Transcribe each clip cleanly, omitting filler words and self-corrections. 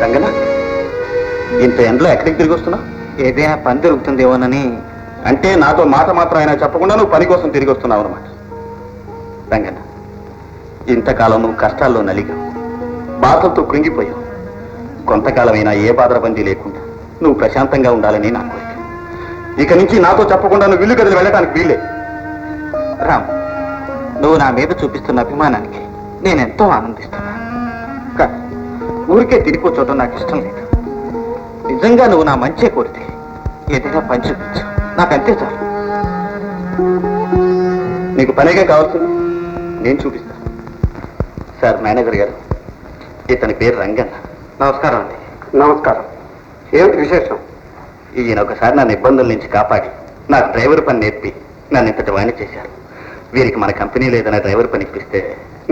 రంగన, ఇంత ఎండలో ఎక్కడికి తిరిగి వస్తున్నావు? ఏదైనా పని దొరుకుతుందేమోనని. అంటే నాతో మాట మాత్రం ఆయన చెప్పకుండా నువ్వు పని కోసం తిరిగి వస్తున్నావు అనమాట. రంగన్న, ఇంతకాలం నువ్వు కష్టాల్లో నలిగావు, బాధలతో కృంగిపోయావు. కొంతకాలమైనా ఏ బాధరబందీ లేకుండా నువ్వు ప్రశాంతంగా ఉండాలని నా కోరిక. ఇక నుంచి నాతో చెప్పకుండా నువ్వు ఇల్లు గదిలి వెళ్ళడానికి వీలే. రామ్, నువ్వు నా మీద చూపిస్తున్న అభిమానానికి నేనెంతో ఆనందిస్తున్నా. కానీ ఊరికే తిరిగి కూర్చోవడం నాకు ఇష్టం లేదు. నిజంగా నువ్వు నా మంచే కోరితే ఏదైనా పని చూపించు, నాకంతే చాలు. నీకు పనిగా కావాల్సింది నేను చూపిస్తాను. సార్, మేనేజర్ గారు, ఇతని పేరు రంగన్న. నమస్కారం అండి. నమస్కారం. ఏమిటి విశేషం? ఈయన ఒకసారి నన్ను ఇబ్బందుల నుంచి కాపాడి నాకు డ్రైవర్ పని నేర్పి నన్ను ఇంతటి వాణి చేశారు. వీరికి మన కంపెనీలో ఏదైనా డ్రైవర్ పని ఇప్పిస్తే.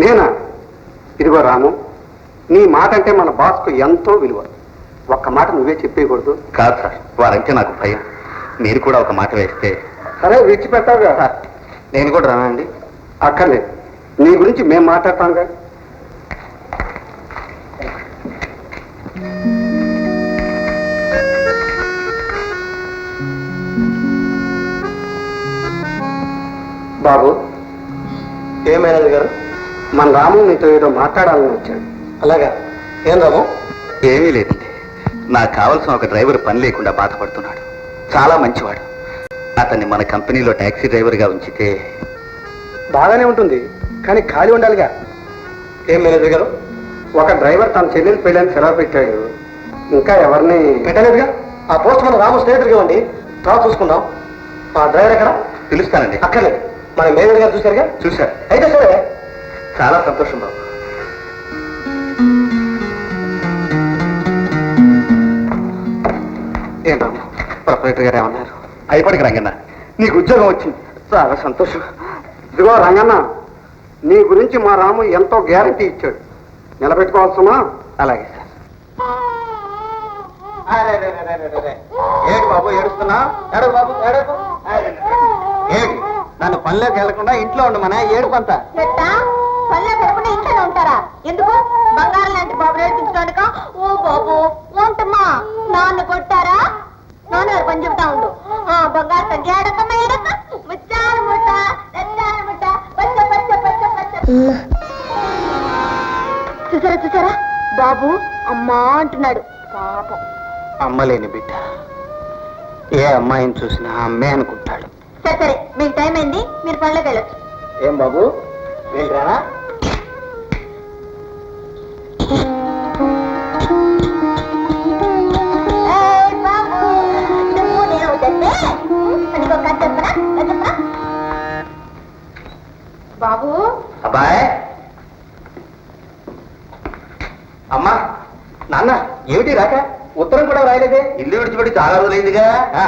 నేనా? ఇదిగో రాము, నీ మాట అంటే మన బాస్కు ఎంతో విలువ. ఒక్క మాట నువ్వే చెప్పేయకూడదు. కాదు సార్, వారంటే నాకు భయం. మీరు కూడా ఒక మాట వేస్తే. సరే, విడిచిపెట్టావుగా. నేను కూడా రానా అండి? అక్కర్లేదు, నీ గురించి మేము మాట్లాడతాంగా. బాబు. ఏ మేనేజర్ గారు? మన రాము నీతో ఏదో మాట్లాడాలని వచ్చాడు. అలాగా? ఏం రాము? ఏమీ లేదండి. నాకు కావలసిన ఒక డ్రైవర్ పని లేకుండా బాధపడుతున్నాడు. చాలా మంచివాడు. అతన్ని మన కంపెనీలో టాక్సీ డ్రైవర్గా ఉంచితే బాగానే ఉంటుంది, కానీ ఖాళీ ఉండాలిగా. ఏం మేనేజర్ గారు? ఒక డ్రైవర్ తన చెల్లెలు పెళ్ళని సెలవు పెట్టాడు. ఇంకా ఎవరిని పెట్టలేదుగా. ఆ పోస్ట్ మన రాము స్నేహితుడిగా ఉండి తర్వాత చూసుకుందాం. ఆ డ్రైవర్ ఎక్కడ? పిలుస్తానండి. అక్కర్లేదు, మన మేనేజర్ గారు చూశారుగా. చూశారు. అయితే సరే, చాలా సంతోషం బాబు. ఏం రాము, ప్రొపరేటర్ గారు ఏమన్నారు? అయిపోయికి రంగన్న, నీకు ఉద్యోగం వచ్చింది. చాలా సంతోషం. ఇదిగో రంగన్న, నీ గురించి మా రాము ఎంతో గ్యారంటీ ఇచ్చాడు. నిలబెట్టుకోవాల్సమా? అలాగే సార్. ఏడు బాబు ఏడుస్తున్నా? ఏడు బాబు, ఏడు. ఏడు, నన్ను పనిలోకి వెళ్లకుండా ఇంట్లో ఉండమనే ఏడుపంత. పల్లె పెరగకుండా ఇంట్లోనే ఉంటారా? ఎందుకు? బంగారం లాంటి బాబు నేర్పించడానిక? ఓ బాబు, వంటమ్మా నాన్న కొట్టారా? నాన్న పని చెబుతా ఉండు. బంగారు తండ్రి ఆడకమ్మ ఏడక ముచ్చారు ముట్ట తెచ్చారు ముట్ట పచ్చ పచ్చ పచ్చ పచ్చ. చూసారా చూసారా, బాబు అమ్మా అంటున్నాడు. పాపం. అమ్మలేని బిడ్డ ఏ అమ్మాయిని చూసినా అమ్మే అనుకుంటాడు. సరే సరే, మీకు టైం అయింది, మీరు పనిలోకి వెళ్ళొచ్చు. ఏం బాబు, వెళ్ళరా? బాబు. అబ్బాయ్. అమ్మా, నాన్న, ఏమిటి రాక? ఉత్తరం కూడా రాయలేదే? ఇల్లు విడిచిపెట్టి చాలా రోజులైందిగా.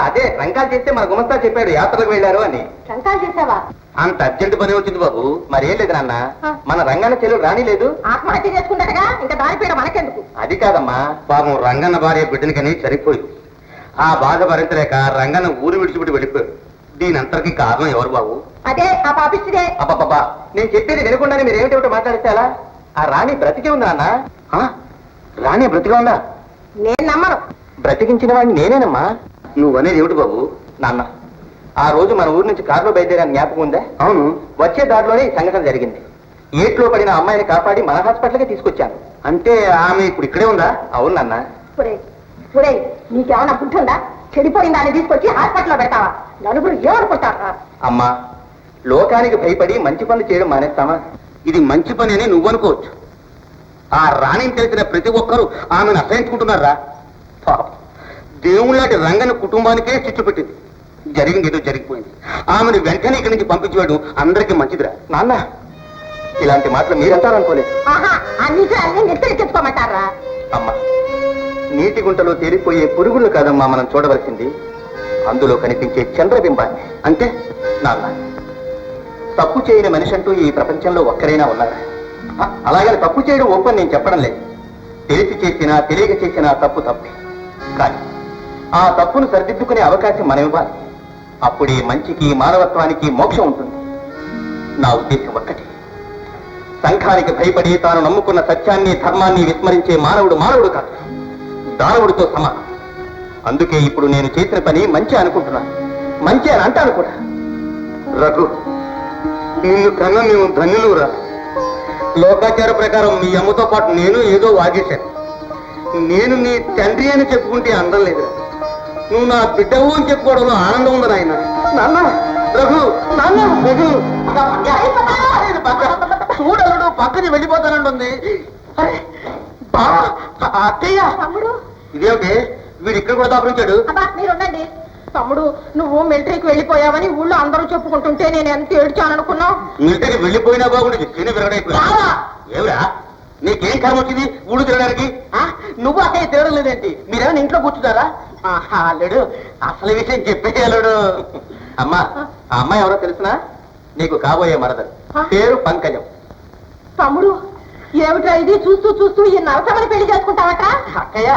అదే రంకాలు చేస్తే మన గుమస్తా చెప్పాడు యాత్రకు వెళ్ళారు అని. శంకాలు చేసావా? అంత అర్జెంట్ పని వచ్చింది బాబు. మరేం లేదు నాన్న, మన రంగన్న చెల్లెలు రాని లేదు. ఆత్మహత్య చేసుకుంటాడుగా, ఇంకా దారిపీడ మనకెందుకు? అది కాదమ్మా, పాపం రంగన్న భార్య బిడ్డనికని సరిపోయింది. ఆ బాధ భరించలేక రంగన్న ఊరు విడిచిపెట్టి వెళ్ళిపోయాడు. దీని అంతరికి కారణం ఎవరు బాబు? అదే ఆ పాపిస్తుడే. అబ్బాబ్బా, నేను చెప్పేది వినకుండానే మీరు ఏమిటో మాట్లాడితే అలా? ఆ రాణి బ్రతికే ఉందా నాన్న? రాణి బ్రతిగా ఉందా? నేను నమ్మను. బ్రతికించిన వాడిని నేనేనమ్మా. నువ్వనేది ఏమిటి బాబు? నాన్న, ఆ రోజు మన ఊరు నుంచి కారులో బయలుదేరాని జ్ఞాపకం ఉందా? అవును. వచ్చే దారిలోనే ఈ సంఘటన జరిగింది. ఏట్లో పడిన అమ్మాయిని కాపాడి మన హాస్పిటల్కి తీసుకొచ్చాను. అంటే ఆమె ఇప్పుడు ఇక్కడే ఉందా? అవును నాన్న. పురే, నీకేమన్నా పుట్టుందా? చెడిపోయిన దాన్ని తీసుకొచ్చి హాస్పిటల్లో పెడతావా? నలుగురు ఏమనుకుంటారా? అమ్మా, లోకానికి భయపడి మంచి పనులు చేయడం మానేస్తామా? ఇది మంచి పని అని నువ్వనుకోవచ్చు. ఆ రాణిని తెలిసిన ప్రతి ఒక్కరూ ఆమెను అసహించుకుంటున్నారా? పాపం, దేవుళ్ళాంటి రంగన కుటుంబానికే చిచ్చు పెట్టింది. జరిగింది ఏదో జరిగిపోయింది. ఆమెను వెంటనే ఇక్కడి నుంచి పంపించేవాడు అందరికీ మంచిదిరా. నాన్న, ఇలాంటి మాటలు మీరంటారనుకోలేదు. అన్ని నెత్తెచ్చుకోమంటారా? అమ్మా, నీటి గుంటలో తేలిపోయే పురుగులు కాదమ్మా మనం చూడవలసింది, అందులో కనిపించే చంద్రబింబాన్ని. అంటే నాన్న, తప్పు చేయని మనిషి అంటూ ఈ ప్రపంచంలో ఒక్కరైనా ఉన్నారా? అలాగని తప్పు చేయడం ఒప్పని నేను చెప్పడం లేదు. తెలిసి చేసినా తెలియక చేసినా తప్పు తప్పే. కానీ ఆ తప్పును సరిదిద్దుకునే అవకాశం మనం ఇవ్వాలి. అప్పుడే మంచికి మానవత్వానికి మోక్షం ఉంటుంది. నా ఉద్దేశం ఒక్కటి, సంఘానికి భయపడి తాను నమ్ముకున్న సత్యాన్ని ధర్మాన్ని విస్మరించే మానవుడు కాదు. దానవుడితో సమానం. అందుకే ఇప్పుడు నేను చేసిన పని మంచి అనుకుంటున్నాను, మంచి అని అంటాను కూడా. రఘు, నిన్ను కన్నా మేము ధన్యులురా. లోకాచార ప్రకారం మీ అమ్మతో పాటు నేను ఏదో వాగేశాను. నేను నీ తండ్రి అని చెప్పుకుంటే అందం లేదురా. నువ్వు నా బిడ్డవు అని చెప్పుకోవడంలో ఆనందం ఉంది నాయన. నాన్న, రఘు, నాన్న, రఘు, చూడలుడు పక్కని వెళ్ళిపోతానంటుంది. అరే, బావా, అత్తయ్య, తమ్ముడు ఇదేమిటి వీడు ఇక్కడ కూడా దాపురించాడు? అబ్బా మీరుండండి. తమ్ముడు, నువ్వు మిలిటరీకి వెళ్ళిపోయావని ఊళ్ళో అందరూ చెప్పుకుంటుంటే నేను ఎంత ఏడ్చాననుకున్నావు. మిలిటరీకి వెళ్ళిపోయినా బాగుండేది, తిని విరగడైపోయింది. బావా! ఏమిరా నీకేం కర్మ వచ్చింది ఊడు తిరగడానికి? నువ్వు అక్కయ్య తిరగడం లేదేంటి? మీరేమైనా ఇంట్లో కూర్చున్నారా? అల్లుడు, అసలు విషయం చెప్పేయాలుడు. అమ్మా, ఆ అమ్మాయి ఎవరో తెలుసునా? నీకు కాబోయే మరదలు, పేరు పంకజం. తమ్ముడు, ఏమిటా ఇది? చూస్తూ చూస్తూ ఈ నరసమని పెళ్లి చేసుకుంటావట? అక్కయ్య,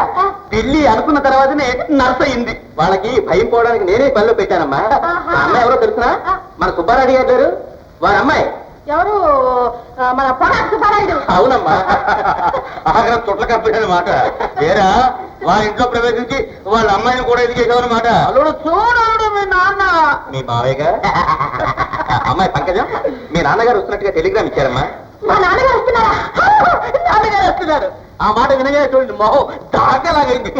పెళ్లి అనుకున్న తర్వాతనే నర్స్ అయింది. వాళ్ళకి భయం పోవడానికి నేనే పనిలో పెట్టానమ్మా. ఆ అమ్మాయి ఎవరో తెలుసునా? మన సుబ్బారాయుడు గారు వారి అమ్మాయి. ఎవరు? మన పొడాకు సుబ్బారాయుడు. అవునమ్మా, ఆగ్రహం చుట్ల కంపెనీ మాట. వేరా వాళ్ళ ఇంట్లో ప్రవేశించి వాళ్ళ అమ్మాయిని కూడా ఇది చేసావన్నమాట. అల్లుడు చూడలుడు, మీ నాన్న. మీ మావయ్యగా అమ్మాయి పంకజం, మీ నాన్నగారు వస్తున్నట్టుగా టెలిగ్రామ్ ఇచ్చారమ్మా. మా నాన్నగారు వస్తున్నారా? నాన్నగారు వస్తున్నారు. ఆ మాట వినగానే చూడండి, మొహం దాకలాగైంది.